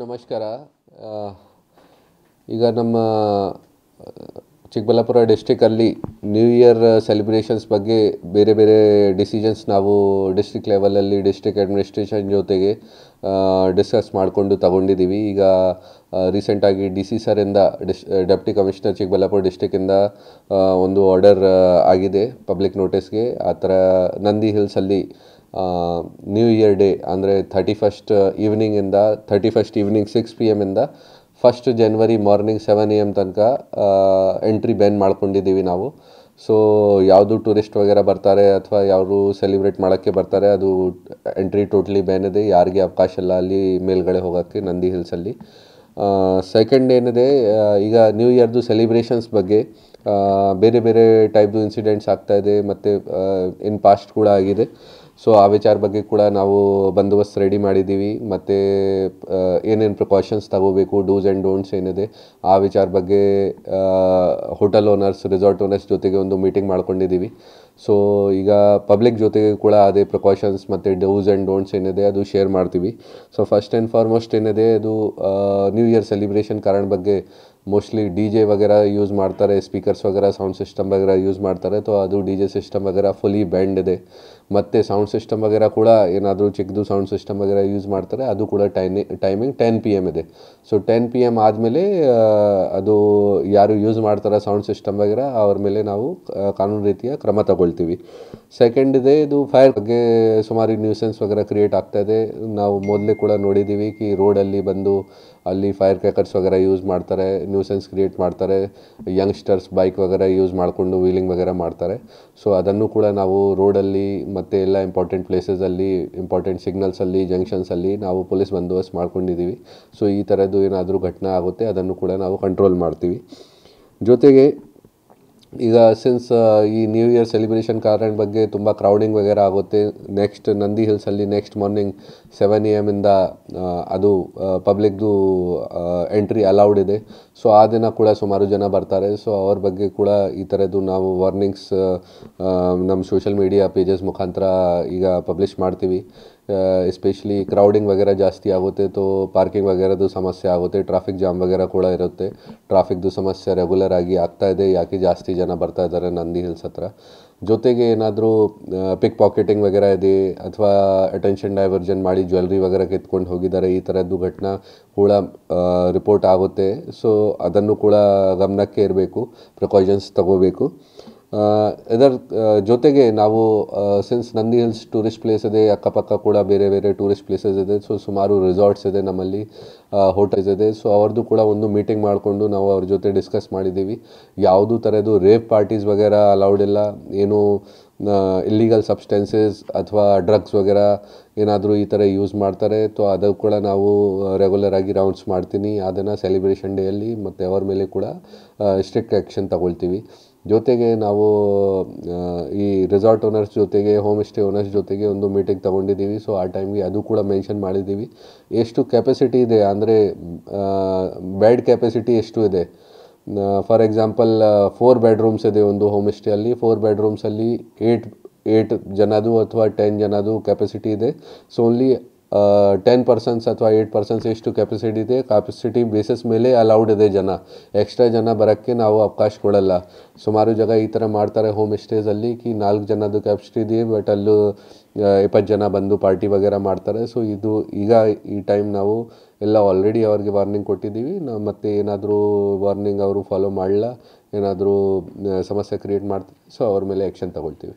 ನಮಸ್ಕಾರ. ಈಗ ನಮ್ಮ ಚಿಕ್ಕಬಳ್ಳಾಪುರ ಡಿಸ್ಟ್ರಿಕ್ಟಲ್ಲಿ ನ್ಯೂ ಇಯರ್ ಸೆಲೆಬ್ರೇಷನ್ಸ್ ಬಗ್ಗೆ ಬೇರೆ ಬೇರೆ ಡಿಸಿಷನ್ಸ್ ನಾವು ಡಿಸ್ಟ್ರಿಕ್ಟ್ ಲೆವೆಲಲ್ಲಿ ಡಿಸ್ಟ್ರಿಕ್ಟ್ ಅಡ್ಮಿನಿಸ್ಟ್ರೇಷನ್ ಜೊತೆಗೆ ಡಿಸ್ಕಸ್ ಮಾಡಿಕೊಂಡು ತಗೊಂಡಿದ್ದೀವಿ. ಈಗ ರೀಸೆಂಟಾಗಿ ಡಿ ಸಿ ಸರಿಂದ ಡೆಪ್ಟಿ ಕಮಿಷನರ್ ಚಿಕ್ಕಬಳ್ಳಾಪುರ ಡಿಸ್ಟ್ರಿಕ್ಕಿಂದ ಒಂದು ಆರ್ಡರ್ ಆಗಿದೆ ಪಬ್ಲಿಕ್ ನೋಟಿಸ್ಗೆ. ಆ ಥರ ನಂದಿ ಹಿಲ್ಸಲ್ಲಿ ನ್ಯೂ ಇಯರ್ ಡೇ ಅಂದರೆ 31st ಈವ್ನಿಂಗಿಂದ 31st ಈವ್ನಿಂಗ್ 6 PM ಇಂದ 1st January ಮಾರ್ನಿಂಗ್ 7 AM ತನಕ ಎಂಟ್ರಿ ಬ್ಯಾನ್ ಮಾಡ್ಕೊಂಡಿದ್ದೀವಿ ನಾವು. ಸೊ ಯಾವುದು ಟೂರಿಸ್ಟ್ ವಗೇರ ಬರ್ತಾರೆ ಅಥವಾ ಯಾರು ಸೆಲೆಬ್ರೇಟ್ ಮಾಡೋಕ್ಕೆ ಬರ್ತಾರೆ ಅದು ಎಂಟ್ರಿ ಟೋಟ್ಲಿ ಬ್ಯಾನ್ ಇದೆ. ಯಾರಿಗೆ ಅವಕಾಶ ಇಲ್ಲ ಅಲ್ಲಿ ಮೇಲ್ಗಡೆ ಹೋಗೋಕ್ಕೆ ನಂದಿ ಹಿಲ್ಸಲ್ಲಿ. ಸೆಕೆಂಡ್ ಏನಿದೆ, ಈಗ ನ್ಯೂ ಇಯರ್ದು ಸೆಲೆಬ್ರೇಷನ್ಸ್ ಬಗ್ಗೆ ಬೇರೆ ಬೇರೆ ಟೈಪ್ದು ಇನ್ಸಿಡೆಂಟ್ಸ್ ಆಗ್ತಾಯಿದೆ ಮತ್ತು ಇನ್ ಪಾಸ್ಟ್ ಕೂಡ ಆಗಿದೆ. ಸೊ ಆ ವಿಚಾರ ಬಗ್ಗೆ ಕೂಡ ನಾವು ಬಂದೋಬಸ್ತ್ ರೆಡಿ ಮಾಡಿದ್ದೀವಿ ಮತ್ತು ಏನೇನು ಪ್ರಿಕಾಷನ್ಸ್ ತಗೋಬೇಕು, ಡೂಸ್ ಆ್ಯಂಡ್ ಡೋಂಟ್ಸ್ ಏನಿದೆ ಆ ವಿಚಾರ ಬಗ್ಗೆ ಹೋಟೆಲ್ ಓನರ್ಸ್, ರೆಸಾರ್ಟ್ ಓನರ್ಸ್ ಜೊತೆಗೆ ಒಂದು ಮೀಟಿಂಗ್ ಮಾಡ್ಕೊಂಡಿದ್ದೀವಿ. ಸೊ ಈಗ ಪಬ್ಲಿಕ್ ಜೊತೆಗೆ ಕೂಡ ಅದೇ ಪ್ರಿಕಾಷನ್ಸ್ ಮತ್ತು ಡೂಸ್ ಆ್ಯಂಡ್ ಡೋಂಟ್ಸ್ ಏನಿದೆ ಅದು ಶೇರ್ ಮಾಡ್ತೀವಿ. ಸೊ ಫಸ್ಟ್ ಆ್ಯಂಡ್ ಫಾರ್ಮೋಸ್ಟ್ ಏನಿದೆ ಅದು ನ್ಯೂ ಇಯರ್ ಸೆಲೆಬ್ರೇಷನ್ ಕಾರಣ ಬಗ್ಗೆ ಮೋಸ್ಟ್ಲಿ ಡಿ ಜೆ ವಗೇರ ಯೂಸ್ ಮಾಡ್ತಾರೆ, ಸ್ಪೀಕರ್ಸ್ ವಗೇರ ಸೌಂಡ್ ಸಿಸ್ಟಮ್ ವಗೇರ ಯೂಸ್ ಮಾಡ್ತಾರೆ. ಸೊ ಅದು ಡಿ ಜೆ ಸಿಸ್ಟಮ್ ವಗೇರ ಫುಲ್ಲಿ ಬ್ಯಾಂಡ್ ಇದೆ. ಮತ್ತು ಸೌಂಡ್ ಸಿಸ್ಟಮ್ ವಗೇರ ಕೂಡ ಏನಾದರೂ ಚಿಕ್ಕದು ಸೌಂಡ್ ಸಿಸ್ಟಮ್ ವಗೇರ ಯೂಸ್ ಮಾಡ್ತಾರೆ, ಅದು ಕೂಡ ಟೈಮಿಂಗ್ 10 PM ಇದೆ. ಸೊ 10 PM ಆದಮೇಲೆ ಅದು ಯಾರು ಯೂಸ್ ಮಾಡ್ತಾರೆ ಸೌಂಡ್ ಸಿಸ್ಟಮ್ ವಗೇರ ಅವ್ರ ಮೇಲೆ ನಾವು ಕಾನೂನು ರೀತಿಯ ಕ್ರಮ ತಗೊಳ್ತೀವಿ. ಸೆಕೆಂಡ್ ಇದೆ, ಇದು ಫೈರ್ ಬಗ್ಗೆ ಸುಮಾರು ನ್ಯೂಸೆನ್ಸ್ ವಗೇರ ಕ್ರಿಯೇಟ್ ಆಗ್ತಾಯಿದೆ. ನಾವು ಮೊದಲೇ ಕೂಡ ನೋಡಿದ್ದೀವಿ ಕಿ ರೋಡಲ್ಲಿ ಬಂದು ಅಲ್ಲಿ ಫೈರ್ ಕ್ರ್ಯಾಕರ್ಸ್ ವಗೇರ ಯೂಸ್ ಮಾಡ್ತಾರೆ, ನ್ಯೂಸೆನ್ಸ್ ಕ್ರಿಯೇಟ್ ಮಾಡ್ತಾರೆ, ಯಂಗ್ಸ್ಟರ್ಸ್ ಬೈಕ್ ವಗೇರ ಯೂಸ್ ಮಾಡಿಕೊಂಡು ವೀಲಿಂಗ್ ವಗೇರ ಮಾಡ್ತಾರೆ. ಸೊ ಅದನ್ನು ಕೂಡ ನಾವು ರೋಡಲ್ಲಿ ಮತ್ತು ಎಲ್ಲ ಇಂಪಾರ್ಟೆಂಟ್ ಪ್ಲೇಸಸಲ್ಲಿ, ಇಂಪಾರ್ಟೆಂಟ್ ಸಿಗ್ನಲ್ಸಲ್ಲಿ, ಜಂಕ್ಷನ್ಸಲ್ಲಿ ನಾವು ಪೊಲೀಸ್ ಬಂದೋಬಸ್ತ್ ಮಾಡ್ಕೊಂಡಿದ್ದೀವಿ. ಸೊ ಈ ಥರದ್ದು ಏನಾದರೂ ಘಟನೆ ಆಗುತ್ತೆ ಅದನ್ನು ಕೂಡ ನಾವು ಕಂಟ್ರೋಲ್ ಮಾಡ್ತೀವಿ. ಜೊತೆಗೆ ಈಗ ಸಿನ್ಸ್ ಈ ನ್ಯೂ ಇಯರ್ ಸೆಲೆಬ್ರೇಷನ್ ಕಾರಣ ಬಗ್ಗೆ ತುಂಬ ಕ್ರೌಡಿಂಗ್ ವಗೇರ ಆಗುತ್ತೆ. ನೆಕ್ಸ್ಟ್ ನಂದಿ ಹಿಲ್ಸಲ್ಲಿ ನೆಕ್ಸ್ಟ್ ಮಾರ್ನಿಂಗ್ 7 AM ಇಂದ ಅದು ಪಬ್ಲಿಕ್ದು ಎಂಟ್ರಿ ಅಲೌಡ್ ಇದೆ. ಸೊ ಆ ದಿನ ಕೂಡ ಸುಮಾರು ಜನ ಬರ್ತಾರೆ. ಸೊ ಅವ್ರ ಬಗ್ಗೆ ಕೂಡ ಈ ಥರದ್ದು ನಾವು ವಾರ್ನಿಂಗ್ಸ್ ನಮ್ಮ ಸೋಷಲ್ ಮೀಡಿಯಾ ಪೇಜಸ್ ಮುಖಾಂತರ ಈಗ ಪಬ್ಲಿಷ್ ಮಾಡ್ತೀವಿ. ಎಸ್ಪೆಷಲಿ ಕ್ರೌಡಿಂಗ್ ವಗೇರ ಜಾಸ್ತಿ ಆಗುತ್ತೆ, ತೋ ಪಾರ್ಕಿಂಗ್ ವಗೇರದ್ದು ಸಮಸ್ಯೆ ಆಗುತ್ತೆ, ಟ್ರಾಫಿಕ್ ಜಾಮ್ ವಗೇರ ಕೂಡ ಇರುತ್ತೆ. ಟ್ರಾಫಿಕ್ದು ಸಮಸ್ಯೆ ರೆಗ್ಯುಲರ್ ಆಗಿ ಆಗ್ತಾಯಿದೆ, ಯಾಕೆ ಜಾಸ್ತಿ ಜನ ಬರ್ತಾ ಇದ್ದಾರೆ ನಂದಿ ಹಿಲ್ಸ್ ಹತ್ರ. ಜೊತೆಗೆ ಏನಾದರೂ ಪಿಕ್ ಪಾಕೆಟಿಂಗ್ ವಗೇರ ಇದೆ ಅಥವಾ ಅಟೆನ್ಷನ್ ಡೈವರ್ಜನ್ ಮಾಡಿ ಜ್ಯುವೆಲ್ರಿ ವಗೇರ ಕಿತ್ಕೊಂಡು ಹೋಗಿದ್ದಾರೆ, ಈ ಥರದ್ದು ಘಟನೆ ಕೂಡ ರಿಪೋರ್ಟ್ ಆಗುತ್ತೆ. ಸೊ ಅದನ್ನು ಕೂಡ ಗಮನಕ್ಕೆ ಇರಬೇಕು, ಪ್ರಿಕಾಷನ್ಸ್ ತಗೋಬೇಕು. ಇದರ ಜೊತೆಗೆ ನಾವು since Nandi hills tourist place ಇದೆ, ಅಕ್ಕಪಕ್ಕ ಕೂಡ ಬೇರೆ ಬೇರೆ ಟೂರಿಸ್ಟ್ ಪ್ಲೇಸಸ್ ಇದೆ. ಸೊ ಸುಮಾರು ರೆಸಾರ್ಟ್ಸ್ ಇದೆ ನಮ್ಮಲ್ಲಿ, ಹೋಟೆಲ್ಸ್ ಇದೆ. ಸೊ ಅವ್ರದ್ದು ಕೂಡ ಒಂದು ಮೀಟಿಂಗ್ ಮಾಡಿಕೊಂಡು ನಾವು ಅವ್ರ ಜೊತೆ ಡಿಸ್ಕಸ್ ಮಾಡಿದ್ದೀವಿ. ಯಾವುದೂ ಥರದ್ದು ರೇಪ್ ಪಾರ್ಟೀಸ್ ವಗೇರ ಅಲೌಡ್ ಇಲ್ಲ, ಏನು ಇಲ್ಲೀಗಲ್ ಸಬ್ಸ್ಟೆನ್ಸಸ್ ಅಥವಾ ಡ್ರಗ್ಸ್ ವಗೇರ ಏನಾದರೂ ಈ ಥರ ಯೂಸ್ ಮಾಡ್ತಾರೆ ತೋ ಅದು ಕೂಡ ನಾವು ರೆಗ್ಯುಲರ್ ಆಗಿ ರೌಂಡ್ಸ್ ಮಾಡ್ತೀನಿ ಅದನ್ನು ಸೆಲೆಬ್ರೇಷನ್ ಡೇಯಲ್ಲಿ, ಮತ್ತು ಅವ್ರ ಮೇಲೆ ಕೂಡ ಸ್ಟ್ರಿಕ್ಟ್ ಆ್ಯಕ್ಷನ್ ತಗೊಳ್ತೀವಿ. ಜೊತೆಗೆ ನಾವು ಈ ರೆಸಾರ್ಟ್ ಓನರ್ಸ್ ಜೊತೆಗೆ ಹೋಮ್ ಸ್ಟೇ ಓನರ್ಸ್ ಜೊತೆಗೆ ಒಂದು ಮೀಟಿಂಗ್ ತೊಗೊಂಡಿದ್ದೀವಿ. ಸೊ ಆ ಟೈಮ್ಗೆ ಅದು ಕೂಡ ಮೆನ್ಷನ್ ಮಾಡಿದ್ದೀವಿ ಎಷ್ಟು ಕೆಪಾಸಿಟಿ ಇದೆ, ಅಂದರೆ ಬೆಡ್ ಕೆಪಾಸಿಟಿ ಎಷ್ಟು ಇದೆ. ಫಾರ್ ಎಕ್ಸಾಂಪಲ್ 4 bedrooms ಇದೆ ಒಂದು ಹೋಮ್ ಸ್ಟೇಯಲ್ಲಿ. 4 bedroomsಲ್ಲಿ 8 ಜನದು ಅಥವಾ 10 ಜನದು ಕೆಪಾಸಿಟಿ ಇದೆ. ಸೊ ಓನ್ಲಿ 10 persons ಅಥವಾ 8 persons ಎಷ್ಟು ಕೆಪಾಸಿಟಿ ಇದೆ, ಕೆಪಾಸಿಟಿ ಬೇಸಿಸ್ ಮೇಲೆ ಅಲೌಡ್ ಇದೆ ಜನ. ಎಕ್ಸ್ಟ್ರಾ ಜನ ಬರೋಕ್ಕೆ ನಾವು ಅವಕಾಶ ಕೊಡಲ್ಲ. ಸುಮಾರು ಜಾಗ ಈ ಥರ ಮಾಡ್ತಾರೆ ಹೋಮ್ ಸ್ಟೇಸಲ್ಲಿ ಕಿ 4 ಜನದ್ದು ಕೆಪಾಸಿಟಿ ಇದೆ, ಬಟ್ ಅಲ್ಲೂ 20 ಜನ ಬಂದು ಪಾರ್ಟಿ ವಗೇರ ಮಾಡ್ತಾರೆ. ಸೊ ಇದು ಈಗ ಈ ಟೈಮ್ ನಾವು ಎಲ್ಲ ಆಲ್ರೆಡಿ ಅವ್ರಿಗೆ ವಾರ್ನಿಂಗ್ ಕೊಟ್ಟಿದ್ದೀವಿ. ನಾವು ಮತ್ತೆ ಏನಾದರೂ ವಾರ್ನಿಂಗ್ ಅವರು ಫಾಲೋ ಮಾಡಲ್ಲ, ಏನಾದರೂ ಸಮಸ್ಯೆ ಕ್ರಿಯೇಟ್ ಮಾಡ್ತಾರೆ, ಸೊ ಅವ್ರ ಮೇಲೆ ಆ್ಯಕ್ಷನ್ ತಗೊಳ್ತೀವಿ.